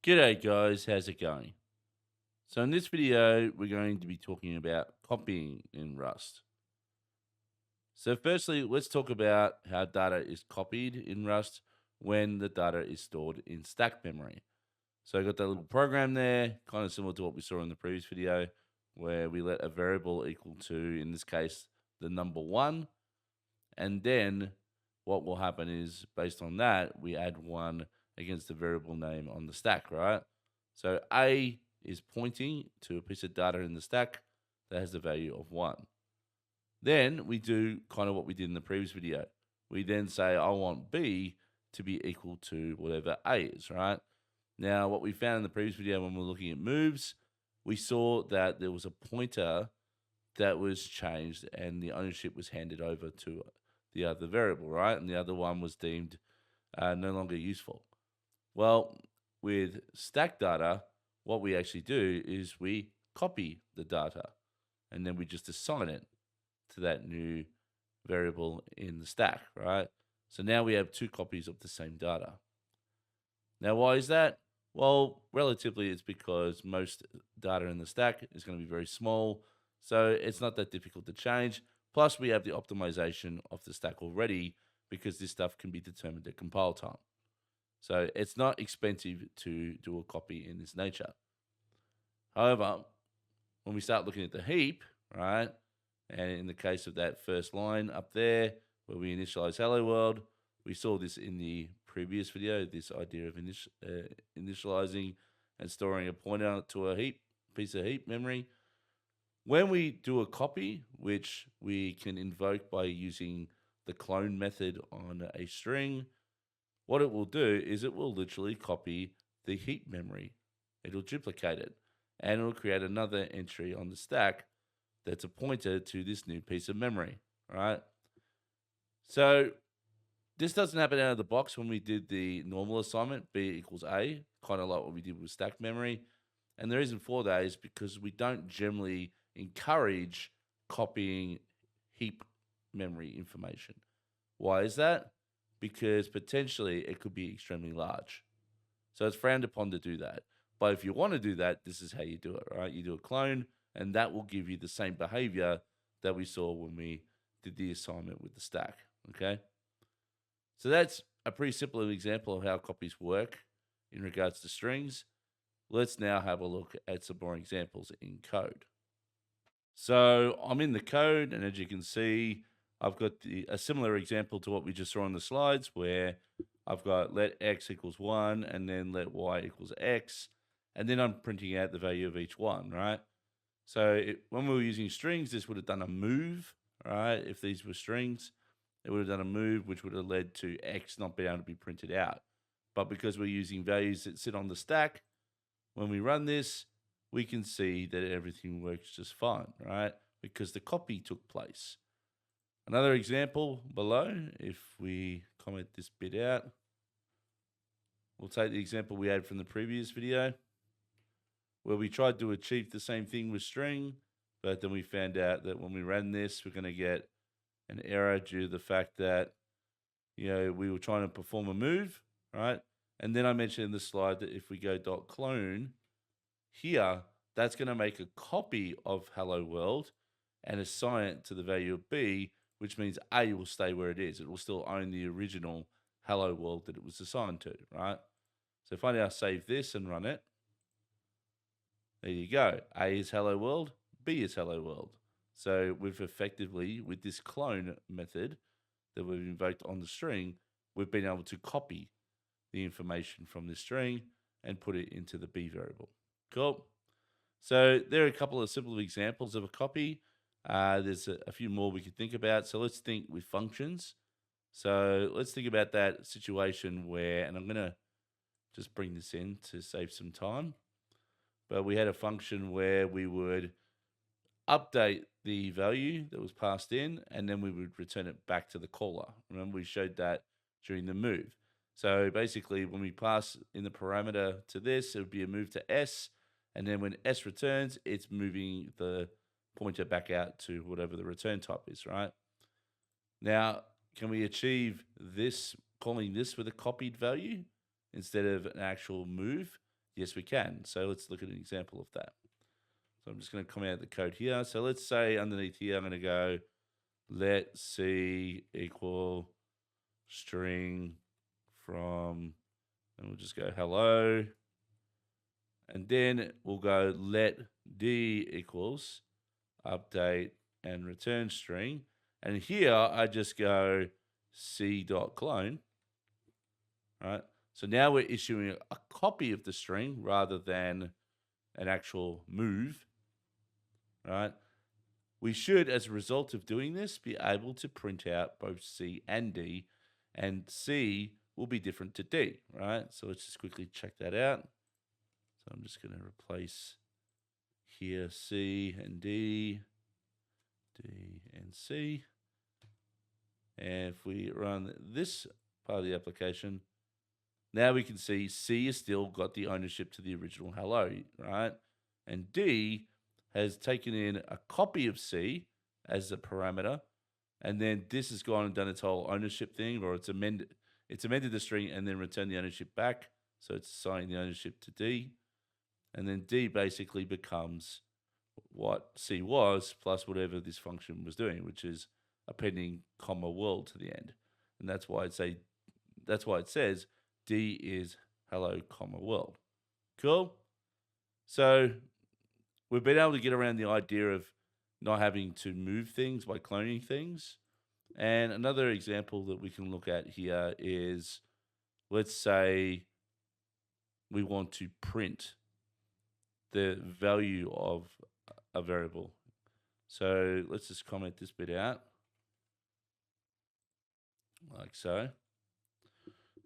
G'day guys, how's it going? So in this video, we're going to be talking about copying in Rust. So firstly, let's talk about how data is copied in Rust when the data is stored in stack memory. So I got that little program there, kind of similar to what we saw in the previous video, where we let a variable equal to, in this case, the number 1. And then what will happen is, based on that, we add 1 against the variable name on the stack, right? So A is pointing to a piece of data in the stack that has the value of 1. Then we do kind of what we did in the previous video. We then say, I want B to be equal to whatever A is, right? Now, what we found in the previous video when we were looking at moves, we saw that there was a pointer that was changed and the ownership was handed over to the other variable, right? And the other one was deemed no longer useful. Well, with stack data, what we actually do is we copy the data and then we just assign it to that new variable in the stack, right? So now we have 2 copies of the same data. Now, why is that? Well, relatively, it's because most data in the stack is going to be very small, so it's not that difficult to change. Plus, we have the optimization of the stack already because this stuff can be determined at compile time. So it's not expensive to do a copy in this nature. However, when we start looking at the heap, right, and in the case of that first line up there where we initialize hello world, we saw this in the previous video, this idea of initializing and storing a pointer to a piece of heap memory. When we do a copy, which we can invoke by using the clone method on a string, what it will do is it will literally copy the heap memory. It'll duplicate it and it'll create another entry on the stack that's a pointer to this new piece of memory, right? So this doesn't happen out of the box when we did the normal assignment, B equals A, kind of like what we did with stack memory. And the reason for that is because we don't generally encourage copying heap memory information. Why is that? Because potentially it could be extremely large. So it's frowned upon to do that. But if you want to do that, this is how you do it, right? You do a clone, and that will give you the same behavior that we saw when we did the assignment with the stack, okay? So that's a pretty simple example of how copies work in regards to strings. Let's now have a look at some more examples in code. So I'm in the code, and as you can see, I've got a similar example to what we just saw on the slides where I've got let x equals 1 and then let y equals x, and then I'm printing out the value of each one, right? So when we were using strings, this would have done a move, right? If these were strings, it would have done a move which would have led to x not being able to be printed out. But because we're using values that sit on the stack, when we run this, we can see that everything works just fine, right? Because the copy took place. Another example below, if we comment this bit out, we'll take the example we had from the previous video where we tried to achieve the same thing with string, but then we found out that when we ran this, we're going to get an error due to the fact that, we were trying to perform a move, right? And then I mentioned in the slide that if we go .clone here, that's going to make a copy of hello world and assign it to the value of B, which means A will stay where it is. It will still own the original hello world that it was assigned to, right? So if I now save this and run it, there you go. A is hello world, B is hello world. So we've effectively, with this clone method that we've invoked on the string, we've been able to copy the information from the string and put it into the B variable. Cool. So there are a couple of simple examples of a copy. There's a few more we could think about. So let's think with functions. So let's think about that situation where, and I'm going to just bring this in to save some time. But we had a function where we would update the value that was passed in, and then we would return it back to the caller. Remember, we showed that during the move. So basically, when we pass in the parameter to this, it would be a move to S, and then when S returns, it's moving the pointer back out to whatever the return type is, right? Now, can we achieve this, calling this with a copied value instead of an actual move? Yes, we can. So let's look at an example of that. So I'm just going to comment out the code here. So let's say underneath here, I'm going to go let C equal string from, and we'll just go hello. And then we'll go let D equals update and return string. And here I just go C.clone, right? So now we're issuing a copy of the string rather than an actual move, right? We should, as a result of doing this, be able to print out both C and D, and C will be different to D, right? So let's just quickly check that out. So I'm just going to replace here C and D, D and C. And if we run this part of the application, now we can see C has still got the ownership to the original hello, right? And D has taken in a copy of C as a parameter, and then this has gone and done its whole ownership thing, or it's amended the string and then returned the ownership back. So it's assigning the ownership to D. And then D basically becomes what C was plus whatever this function was doing, which is appending comma world to the end. And that's why it says D is hello comma world. Cool. So we've been able to get around the idea of not having to move things by cloning things. And another example that we can look at here is, let's say we want to print the value of a variable. So let's just comment this bit out like so.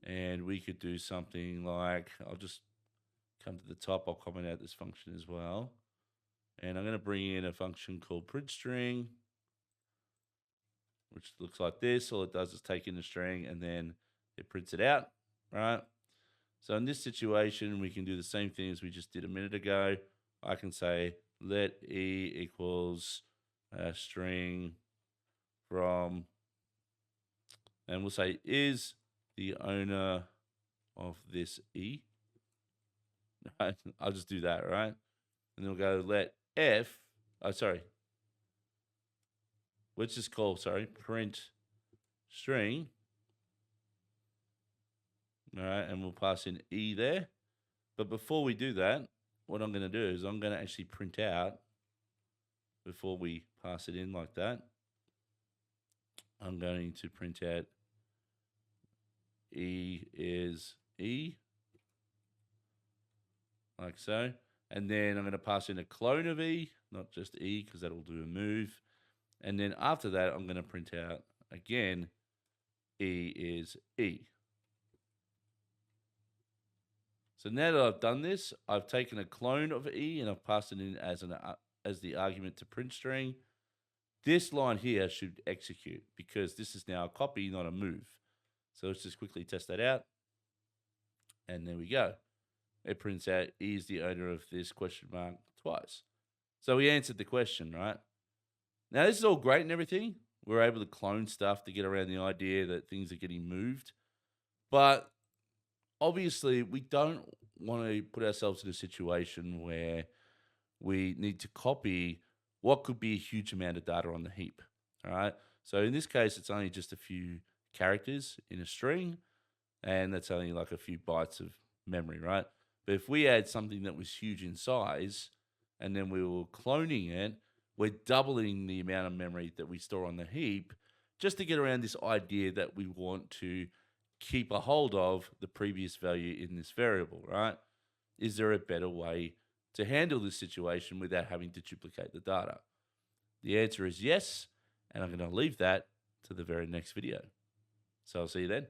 And we could do something like, I'll just come to the top, I'll comment out this function as well. And I'm going to bring in a function called print string, which looks like this. All it does is take in a string and then it prints it out, right? So in this situation, we can do the same thing as we just did a minute ago. I can say let E equals a string from, and we'll say is the owner of this E. I'll just do that, right? And then we'll go let F, let's just call, print string. All right, and we'll pass in E there. But before we do that, what I'm going to do is I'm going to actually print out, before we pass it in like that, I'm going to print out E is E, like so. And then I'm going to pass in a clone of E, not just E, because that'll do a move. And then after that, I'm going to print out, again, E is E. So now that I've done this, I've taken a clone of E and I've passed it in as the argument to print string. This line here should execute because this is now a copy, not a move. So let's just quickly test that out. And there we go. It prints out E is the owner of this question mark twice. So we answered the question, right? Now this is all great and everything. We're able to clone stuff to get around the idea that things are getting moved. But obviously, we don't want to put ourselves in a situation where we need to copy what could be a huge amount of data on the heap, all right? So in this case, it's only just a few characters in a string, and that's only like a few bytes of memory, right? But if we had something that was huge in size, and then we were cloning it, we're doubling the amount of memory that we store on the heap just to get around this idea that we want to keep a hold of the previous value in this variable, right? Is there a better way to handle this situation without having to duplicate the data? The answer is yes, and I'm going to leave that to the very next video. So I'll see you then.